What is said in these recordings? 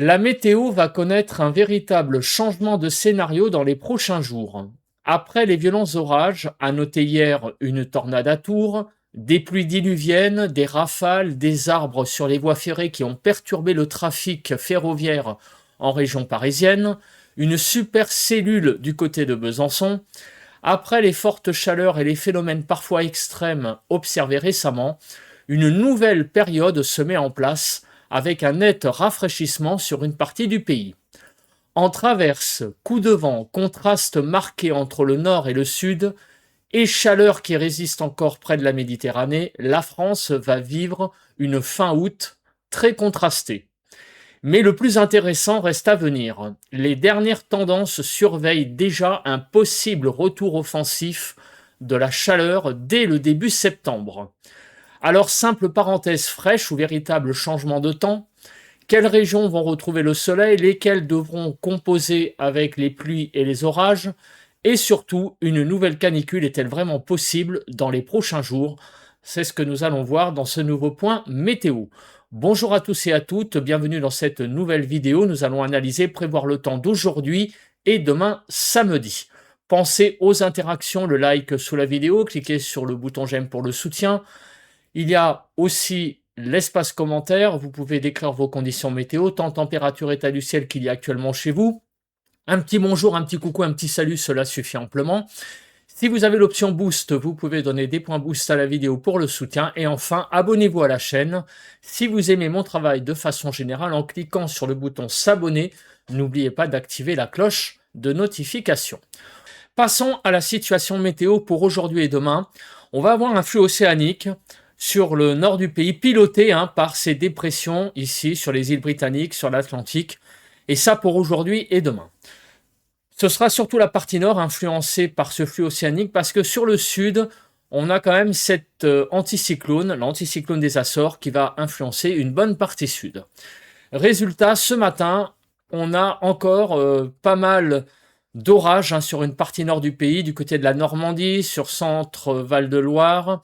La météo va connaître un véritable changement de scénario dans les prochains jours. Après les violents orages, à noter hier une tornade à Tours, des pluies diluviennes, des rafales, des arbres sur les voies ferrées qui ont perturbé le trafic ferroviaire en région parisienne, une super cellule du côté de Besançon. Après les fortes chaleurs et les phénomènes parfois extrêmes observés récemment, une nouvelle période se met en place avec un net rafraîchissement sur une partie du pays. En traverse, coups de vent, contraste marqué entre le nord et le sud, et chaleur qui résiste encore près de la Méditerranée, la France va vivre une fin août très contrastée. Mais le plus intéressant reste à venir. Les dernières tendances surveillent déjà un possible retour offensif de la chaleur dès le début septembre. Alors, simple parenthèse fraîche ou véritable changement de temps, quelles régions vont retrouver le soleil, lesquelles devront composer avec les pluies et les orages, et surtout, une nouvelle canicule est-elle vraiment possible dans les prochains jours? C'est ce que nous allons voir dans ce nouveau point météo. Bonjour à tous et à toutes, bienvenue dans cette nouvelle vidéo. Nous allons analyser, prévoir le temps d'aujourd'hui et demain samedi. Pensez aux interactions, le like sous la vidéo, cliquez sur le bouton j'aime pour le soutien. Il y a aussi l'espace commentaire, vous pouvez décrire vos conditions météo, tant température, état du ciel qu'il y a actuellement chez vous. Un petit bonjour, un petit coucou, un petit salut, cela suffit amplement. Si vous avez l'option boost, vous pouvez donner des points boost à la vidéo pour le soutien. Et enfin, abonnez-vous à la chaîne si vous aimez mon travail de façon générale en cliquant sur le bouton s'abonner. N'oubliez pas d'activer la cloche de notification. Passons à la situation météo pour aujourd'hui et demain. On va avoir un flux océanique sur le nord du pays, piloté par ces dépressions ici sur les îles britanniques, sur l'Atlantique. Et ça pour aujourd'hui et demain. Ce sera surtout la partie nord influencée par ce flux océanique parce que sur le sud, on a quand même cet anticyclone, l'anticyclone des Açores, qui va influencer une bonne partie sud. Résultat, ce matin, on a encore pas mal d'orages sur une partie nord du pays, du côté de la Normandie, sur centre Val-de-Loire,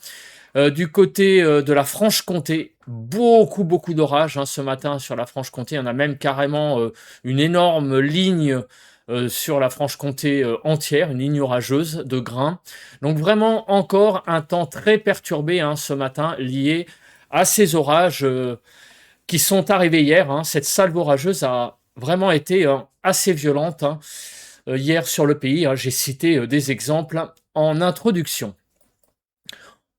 du côté de la Franche-Comté, beaucoup d'orages ce matin sur la Franche-Comté. On a même carrément une énorme ligne sur la Franche-Comté entière, une ligne orageuse de grains. Donc vraiment encore un temps très perturbé ce matin lié à ces orages qui sont arrivés hier. Cette salve orageuse a vraiment été assez violente hier sur le pays. J'ai cité des exemples en introduction.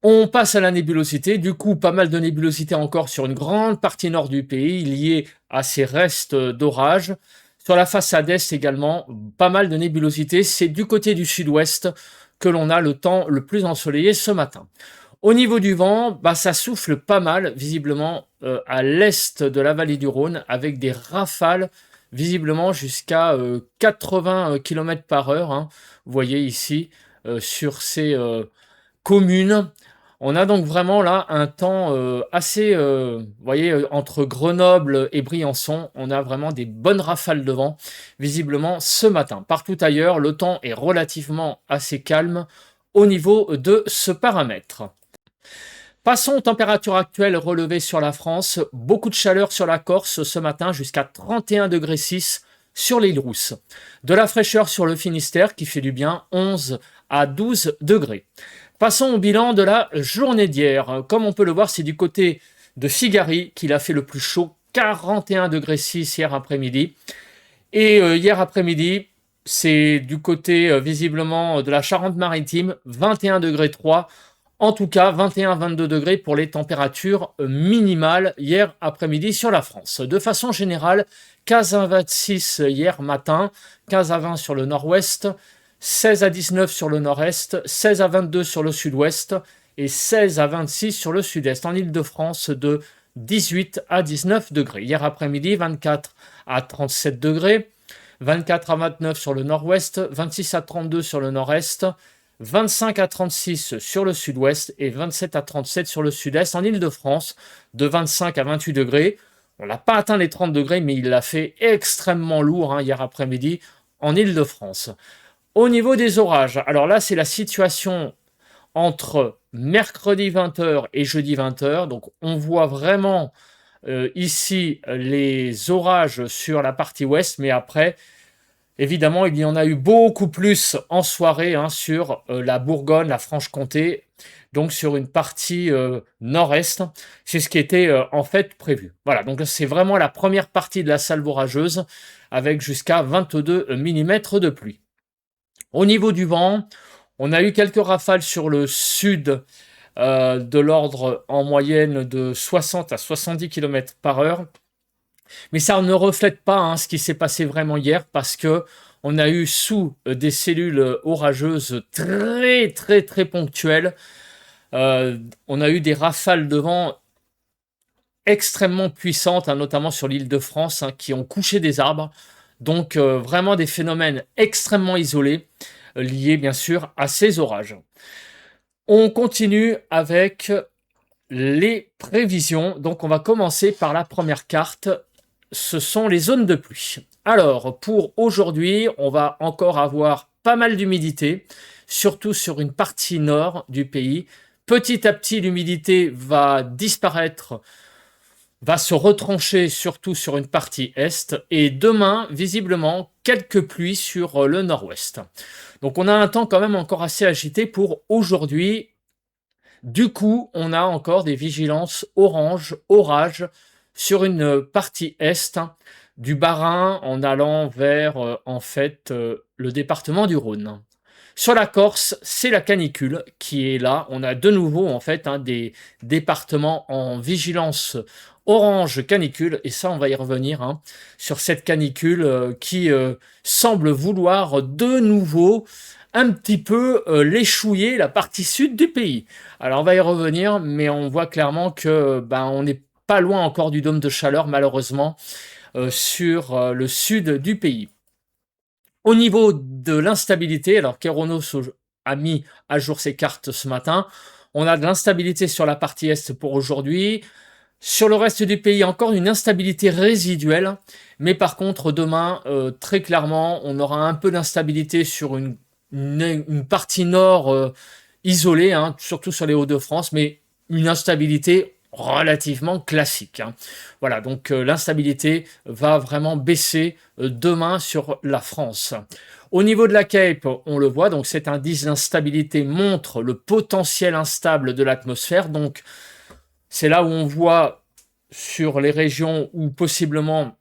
On passe à la nébulosité. Du coup, pas mal de nébulosité encore sur une grande partie nord du pays liée à ces restes d'orage. Sur la façade est également, pas mal de nébulosité. C'est du côté du sud-ouest que l'on a le temps le plus ensoleillé ce matin. Au niveau du vent, ça souffle pas mal, visiblement, à l'est de la vallée du Rhône, avec des rafales, visiblement jusqu'à 80 km par heure. Vous voyez ici, sur ces communes. On a donc vraiment là un temps assez, vous voyez, entre Grenoble et Briançon, on a vraiment des bonnes rafales de vent, visiblement ce matin. Partout ailleurs, le temps est relativement assez calme au niveau de ce paramètre. Passons aux températures actuelles relevées sur la France. Beaucoup de chaleur sur la Corse ce matin, jusqu'à 31,6 degrés sur l'île Rousse. De la fraîcheur sur le Finistère qui fait du bien, 11 à 12 degrés. Passons au bilan de la journée d'hier. Comme on peut le voir, c'est du côté de Figari qu'il a fait le plus chaud, 41,6 degrés hier après-midi. Et hier après-midi, c'est du côté visiblement de la Charente-Maritime, 21,3 degrés. En tout cas, 21-22 degrés pour les températures minimales hier après-midi sur la France. De façon générale, 15 à 26 hier matin, 15 à 20 sur le nord-ouest, 16 à 19 sur le nord-est, 16 à 22 sur le sud-ouest et 16 à 26 sur le sud-est. En Île-de-France, de 18 à 19 degrés. Hier après-midi, 24 à 37 degrés, 24 à 29 sur le nord-ouest, 26 à 32 sur le nord-est, 25 à 36 sur le sud-ouest et 27 à 37 sur le sud-est. En Île-de-France, de 25 à 28 degrés. On n'a pas atteint les 30 degrés, mais il l'a fait extrêmement lourd hier après-midi en Île-de-France. Au niveau des orages, alors là, c'est la situation entre mercredi 20h et jeudi 20h. Donc, on voit vraiment ici les orages sur la partie ouest, mais après, évidemment, il y en a eu beaucoup plus en soirée hein, sur la Bourgogne, la Franche-Comté, donc sur une partie nord-est. C'est ce qui était en fait prévu. Voilà, donc c'est vraiment la première partie de la salve orageuse avec jusqu'à 22 mm de pluie. Au niveau du vent, on a eu quelques rafales sur le sud de l'ordre en moyenne de 60 à 70 km/h. Mais ça ne reflète pas hein, ce qui s'est passé vraiment hier parce que on a eu sous des cellules orageuses très très très ponctuelles. On a eu des rafales de vent extrêmement puissantes, hein, notamment sur l'île de France, hein, qui ont couché des arbres. Donc vraiment des phénomènes extrêmement isolés, liés bien sûr à ces orages. On continue avec les prévisions. Donc on va commencer par la première carte. Ce sont les zones de pluie. Alors, pour aujourd'hui, on va encore avoir pas mal d'humidité, surtout sur une partie nord du pays. Petit à petit, l'humidité va disparaître, va se retrancher surtout sur une partie est. Et demain, visiblement, quelques pluies sur le nord-ouest. Donc on a un temps quand même encore assez agité pour aujourd'hui. Du coup, on a encore des vigilances orange, orage, sur une partie est du Bas-Rhin en allant vers en fait le département du Rhône. Sur la Corse, c'est la canicule qui est là. On a de nouveau en fait hein, des départements en vigilance orange canicule et ça on va y revenir hein, sur cette canicule qui semble vouloir de nouveau un petit peu l'échouiller la partie sud du pays. Alors on va y revenir, mais on voit clairement que on n'est pas loin encore du dôme de chaleur malheureusement sur le sud du pays. Au niveau de l'instabilité, alors Keronos a mis à jour ses cartes ce matin, on a de l'instabilité sur la partie est pour aujourd'hui. Sur le reste du pays, encore une instabilité résiduelle, mais par contre demain, très clairement, on aura un peu d'instabilité sur une partie nord isolée, hein, surtout sur les Hauts-de-France, mais une instabilité relativement classique. Hein. Voilà, donc l'instabilité va vraiment baisser demain sur la France. Au niveau de la Cape, on le voit, donc cet indice d'instabilité montre le potentiel instable de l'atmosphère, donc c'est là où on voit sur les régions où possiblement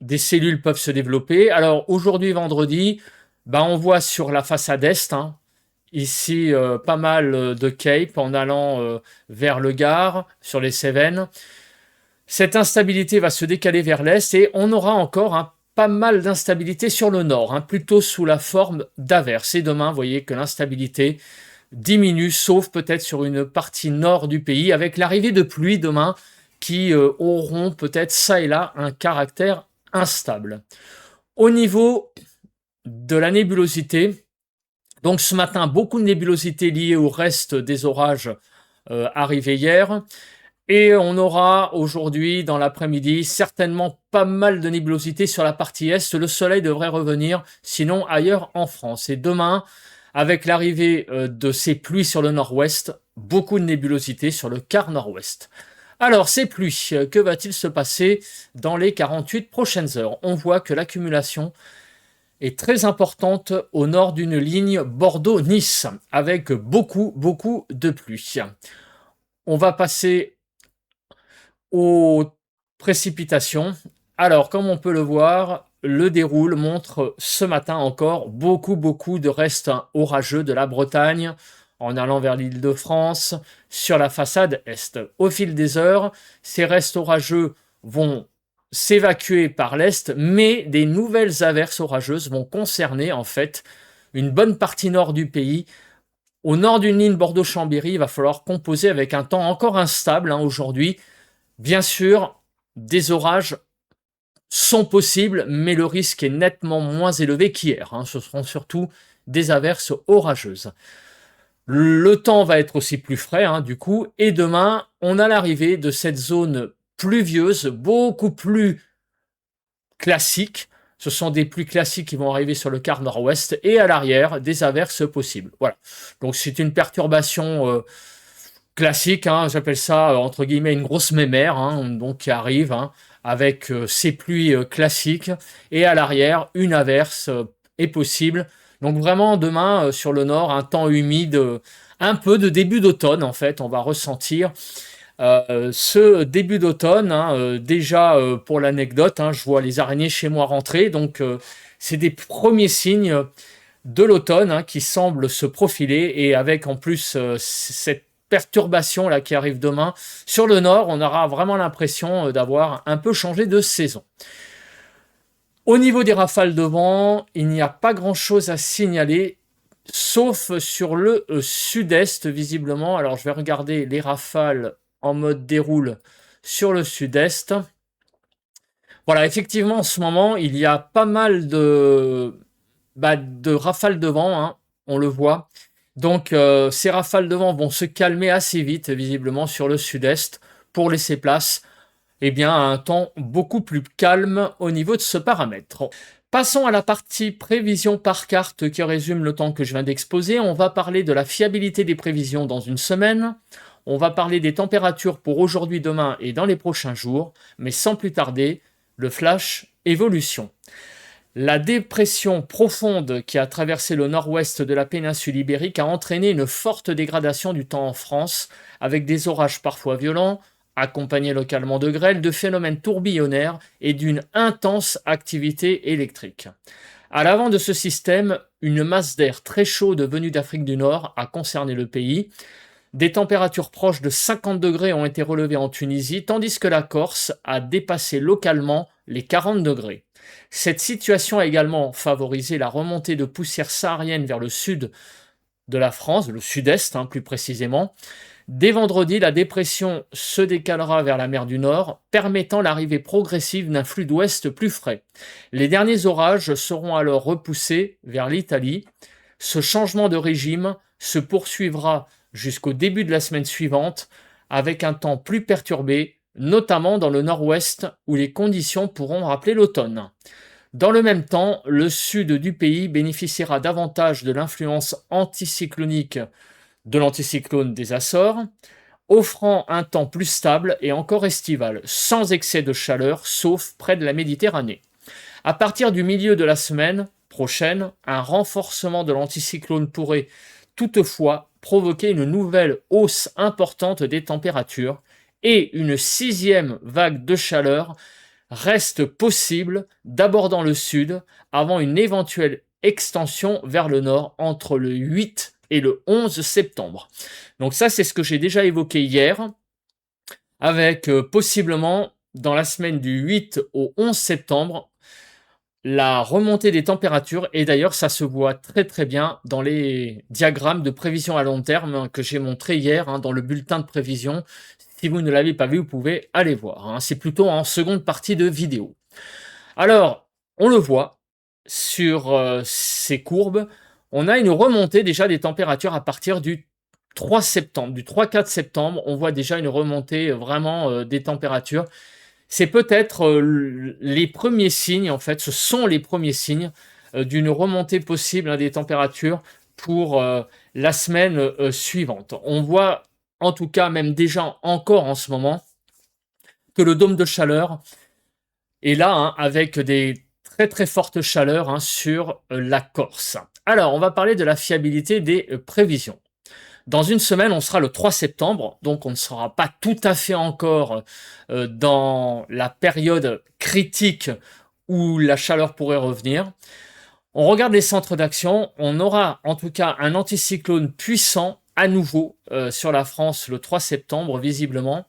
des cellules peuvent se développer. Alors aujourd'hui, vendredi, on voit sur la façade est, hein, ici pas mal de Cape en allant vers le Gard, sur les Cévennes. Cette instabilité va se décaler vers l'est et on aura encore hein, pas mal d'instabilité sur le nord, hein, plutôt sous la forme d'averses. Et demain, vous voyez que l'instabilité diminue, sauf peut-être sur une partie nord du pays, avec l'arrivée de pluies demain qui auront peut-être ça et là un caractère instable. Au niveau de la nébulosité, donc ce matin, beaucoup de nébulosité liée au reste des orages arrivés hier. Et on aura aujourd'hui, dans l'après-midi, certainement pas mal de nébulosité sur la partie est. Le soleil devrait revenir, sinon ailleurs en France. Et demain, avec l'arrivée de ces pluies sur le nord-ouest, beaucoup de nébulosité sur le quart nord-ouest. Alors, ces pluies, que va-t-il se passer dans les 48 prochaines heures? On voit que l'accumulation est très importante au nord d'une ligne Bordeaux-Nice, avec beaucoup de pluie. On va passer aux précipitations. Alors, comme on peut le voir, le déroule montre ce matin encore beaucoup de restes orageux de la Bretagne en allant vers l'Île-de-France sur la façade est. Au fil des heures, ces restes orageux vont s'évacuer par l'est, mais des nouvelles averses orageuses vont concerner en fait une bonne partie nord du pays. Au nord d'une ligne Bordeaux-Chambéry, il va falloir composer avec un temps encore instable hein, aujourd'hui. Bien sûr, des orages sont possibles, mais le risque est nettement moins élevé qu'hier. Hein. Ce seront surtout des averses orageuses. Le temps va être aussi plus frais, hein, du coup, et demain, on a l'arrivée de cette zone pluvieuse, beaucoup plus classique. Ce sont des pluies classiques qui vont arriver sur le quart nord-ouest, et à l'arrière, des averses possibles. Voilà. Donc c'est une perturbation classique, hein, j'appelle ça, entre guillemets «une grosse mémère», hein, donc qui arrive, hein, avec, ces pluies, classiques et à l'arrière, une averse, est possible. Donc vraiment demain, sur le nord, un temps humide, un peu de début d'automne en fait, on va ressentir. Ce début d'automne, hein, déjà, pour l'anecdote, hein, je vois les araignées chez moi rentrer, donc c'est des premiers signes de l'automne, hein, qui semblent se profiler et avec en plus, cette perturbation là qui arrive demain sur le nord, on aura vraiment l'impression, d'avoir un peu changé de saison. Au niveau des rafales de vent, il n'y a pas grand-chose à signaler, sauf sur le, sud-est visiblement. Alors je vais regarder les rafales en mode déroule sur le sud-est. Voilà, effectivement, en ce moment, il y a pas mal de rafales de vent, hein, on le voit. Donc, ces rafales de vent vont se calmer assez vite, visiblement, sur le sud-est, pour laisser place, eh bien, à un temps beaucoup plus calme au niveau de ce paramètre. Passons à la partie prévision par carte qui résume le temps que je viens d'exposer. On va parler de la fiabilité des prévisions dans une semaine. On va parler des températures pour aujourd'hui, demain et dans les prochains jours. Mais sans plus tarder, le flash évolution. La dépression profonde qui a traversé le nord-ouest de la péninsule ibérique a entraîné une forte dégradation du temps en France, avec des orages parfois violents, accompagnés localement de grêles, de phénomènes tourbillonnaires et d'une intense activité électrique. À l'avant de ce système, une masse d'air très chaude venue d'Afrique du Nord a concerné le pays. Des températures proches de 50 degrés ont été relevées en Tunisie, tandis que la Corse a dépassé localement les 40 degrés. Cette situation a également favorisé la remontée de poussière saharienne vers le sud de la France, le sud-est, hein, plus précisément. Dès vendredi, la dépression se décalera vers la mer du Nord, permettant l'arrivée progressive d'un flux d'ouest plus frais. Les derniers orages seront alors repoussés vers l'Italie. Ce changement de régime se poursuivra jusqu'au début de la semaine suivante, avec un temps plus perturbé, notamment dans le nord-ouest, où les conditions pourront rappeler l'automne. Dans le même temps, le sud du pays bénéficiera davantage de l'influence anticyclonique de l'anticyclone des Açores, offrant un temps plus stable et encore estival, sans excès de chaleur, sauf près de la Méditerranée. À partir du milieu de la semaine prochaine, un renforcement de l'anticyclone pourrait toutefois provoquer une nouvelle hausse importante des températures et une sixième vague de chaleur reste possible, d'abord dans le sud, avant une éventuelle extension vers le nord entre le 8 et le 11 septembre. Donc ça, c'est ce que j'ai déjà évoqué hier, avec possiblement dans la semaine du 8 au 11 septembre, la remontée des températures, et d'ailleurs ça se voit très très bien dans les diagrammes de prévision à long terme, hein, que j'ai montré hier, hein, dans le bulletin de prévision. Si vous ne l'avez pas vu, vous pouvez aller voir, hein. C'est plutôt en seconde partie de vidéo. Alors, on le voit sur ces courbes, on a une remontée déjà des températures à partir du 3 septembre. Du 3-4 septembre, on voit déjà une remontée vraiment des températures. C'est peut-être les premiers signes, en fait, ce sont les premiers signes d'une remontée possible, hein, des températures pour la semaine suivante. On voit en tout cas, même déjà encore en ce moment, que le dôme de chaleur est là, hein, avec des très très fortes chaleurs, hein, sur la Corse. Alors, on va parler de la fiabilité des prévisions. Dans une semaine, on sera le 3 septembre, donc on ne sera pas tout à fait encore dans la période critique où la chaleur pourrait revenir. On regarde les centres d'action, on aura en tout cas un anticyclone puissant à nouveau sur la France le 3 septembre visiblement,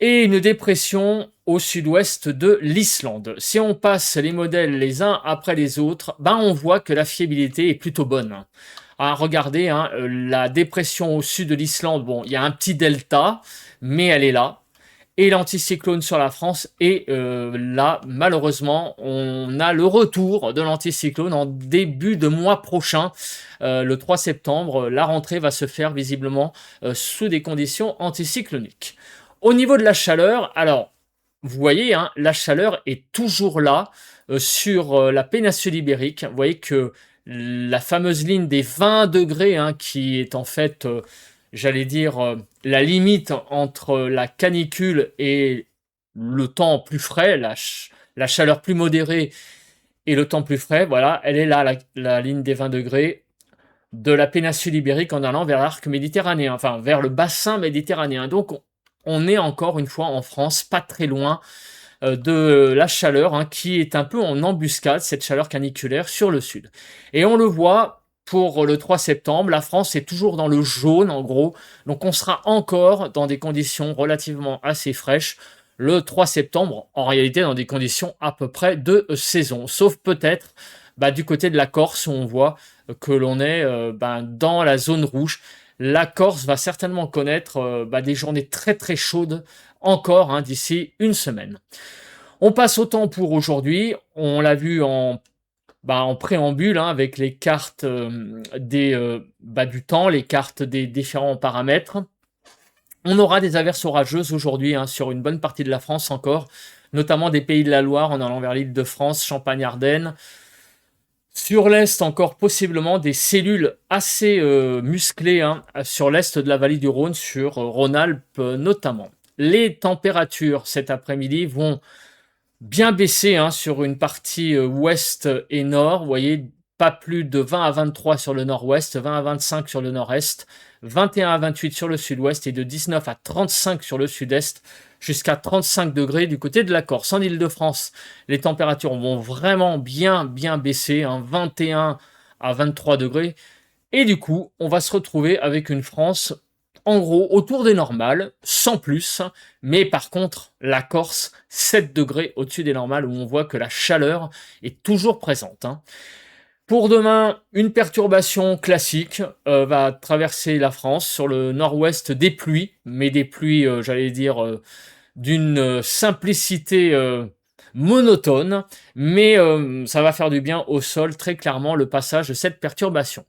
et une dépression au sud-ouest de l'Islande. Si on passe les modèles les uns après les autres, ben on voit que la fiabilité est plutôt bonne. Ah, regardez, hein, la dépression au sud de l'Islande, bon, il y a un petit delta, mais elle est là. Et l'anticyclone sur la France, et là, malheureusement, on a le retour de l'anticyclone en début de mois prochain, le 3 septembre. La rentrée va se faire visiblement sous des conditions anticycloniques. Au niveau de la chaleur, alors, vous voyez, hein, la chaleur est toujours là sur la péninsule ibérique. Vous voyez que la fameuse ligne des 20 degrés, hein, qui est en fait j'allais dire, la limite entre la canicule et le temps plus frais, la chaleur plus modérée et le temps plus frais, voilà, elle est là, la ligne des 20 degrés de la péninsule ibérique en allant vers l'arc méditerranéen, enfin vers le bassin méditerranéen. Donc on est encore une fois en France, pas très loin de la chaleur, hein, qui est un peu en embuscade, cette chaleur caniculaire sur le sud. Et on le voit pour le 3 septembre, la France est toujours dans le jaune en gros, donc on sera encore dans des conditions relativement assez fraîches le 3 septembre, en réalité dans des conditions à peu près de saison, sauf peut-être du côté de la Corse où on voit que l'on est dans la zone rouge. La Corse va certainement connaître des journées très très chaudes encore, hein, d'ici une semaine. On passe au temps pour aujourd'hui. On l'a vu en préambule, hein, avec les cartes du temps, les cartes des différents paramètres. On aura des averses orageuses aujourd'hui, hein, sur une bonne partie de la France encore, notamment des Pays de la Loire en allant vers l'Île-de-France, Champagne-Ardenne. Sur l'est, encore possiblement des cellules assez musclées, hein, sur l'est de la vallée du Rhône, sur Rhône-Alpes notamment. Les températures cet après-midi vont bien baissé, hein, sur une partie ouest et nord. Vous voyez, pas plus de 20 à 23 sur le nord-ouest, 20 à 25 sur le nord-est, 21 à 28 sur le sud-ouest et de 19 à 35 sur le sud-est, jusqu'à 35 degrés du côté de la Corse. En Île-de-France, les températures vont vraiment bien baisser, hein, 21 à 23 degrés. Et du coup, on va se retrouver avec une France, en gros, autour des normales, sans plus. Mais par contre, la Corse, 7 degrés au-dessus des normales, où on voit que la chaleur est toujours présente, hein. Pour demain, une perturbation classique va traverser la France. Sur le nord-ouest, des pluies, mais des pluies, j'allais dire, d'une simplicité monotone, mais ça va faire du bien au sol, très clairement, le passage de cette perturbation.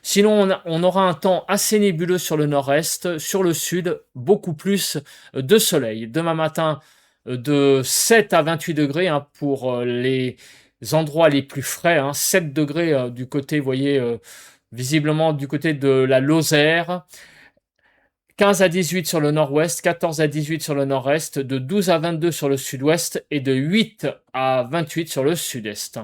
Sinon, on aura un temps assez nébuleux sur le nord-est, sur le sud, beaucoup plus de soleil. Demain matin, de 7 à 28 degrés, hein, pour les endroits les plus frais, hein, 7 degrés du côté, vous voyez, visiblement du côté de la Lozère, 15 à 18 sur le nord-ouest, 14 à 18 sur le nord-est, de 12 à 22 sur le sud-ouest et de 8 à 28 sur le sud-est.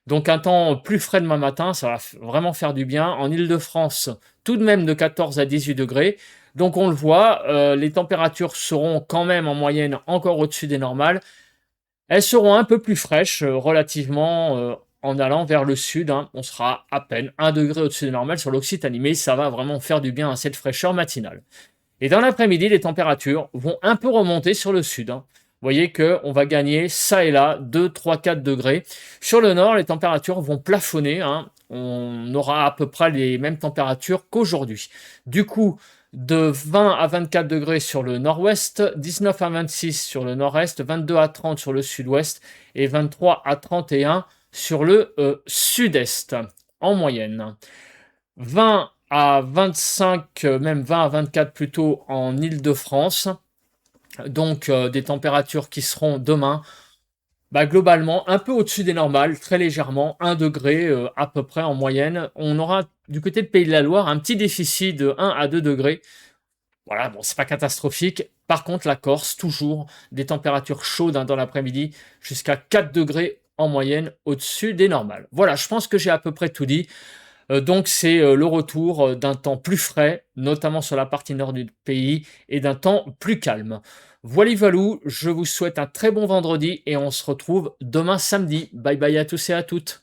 Donc un temps plus frais demain matin, ça va vraiment faire du bien. En Île-de-France, tout de même de 14 à 18 degrés. Donc on le voit, les températures seront quand même en moyenne encore au-dessus des normales. Elles seront un peu plus fraîches relativement en allant vers le sud, hein. On sera à peine 1 degré au-dessus des normales sur l'Occitanie, mais ça va vraiment faire du bien à cette fraîcheur matinale. Et dans l'après-midi, les températures vont un peu remonter sur le sud, hein. Vous voyez qu'on va gagner ça et là 2, 3, 4 degrés. Sur le nord, les températures vont plafonner, hein. On aura à peu près les mêmes températures qu'aujourd'hui. Du coup, de 20 à 24 degrés sur le nord-ouest, 19 à 26 sur le nord-est, 22 à 30 sur le sud-ouest et 23 à 31 sur le sud-est en moyenne. 20 à 25, même 20 à 24 plutôt en Île-de-France. Donc des températures qui seront demain globalement un peu au-dessus des normales, très légèrement, 1 degré à peu près en moyenne. On aura du côté de Pays de la Loire un petit déficit de 1 à 2 degrés. Voilà, bon, c'est pas catastrophique. Par contre, la Corse, toujours des températures chaudes, hein, dans l'après-midi, jusqu'à 4 degrés en moyenne au-dessus des normales. Voilà, je pense que j'ai à peu près tout dit. Donc c'est le retour d'un temps plus frais, notamment sur la partie nord du pays, et d'un temps plus calme. Voilà, Valou, je vous souhaite un très bon vendredi et on se retrouve demain samedi. Bye bye à tous et à toutes.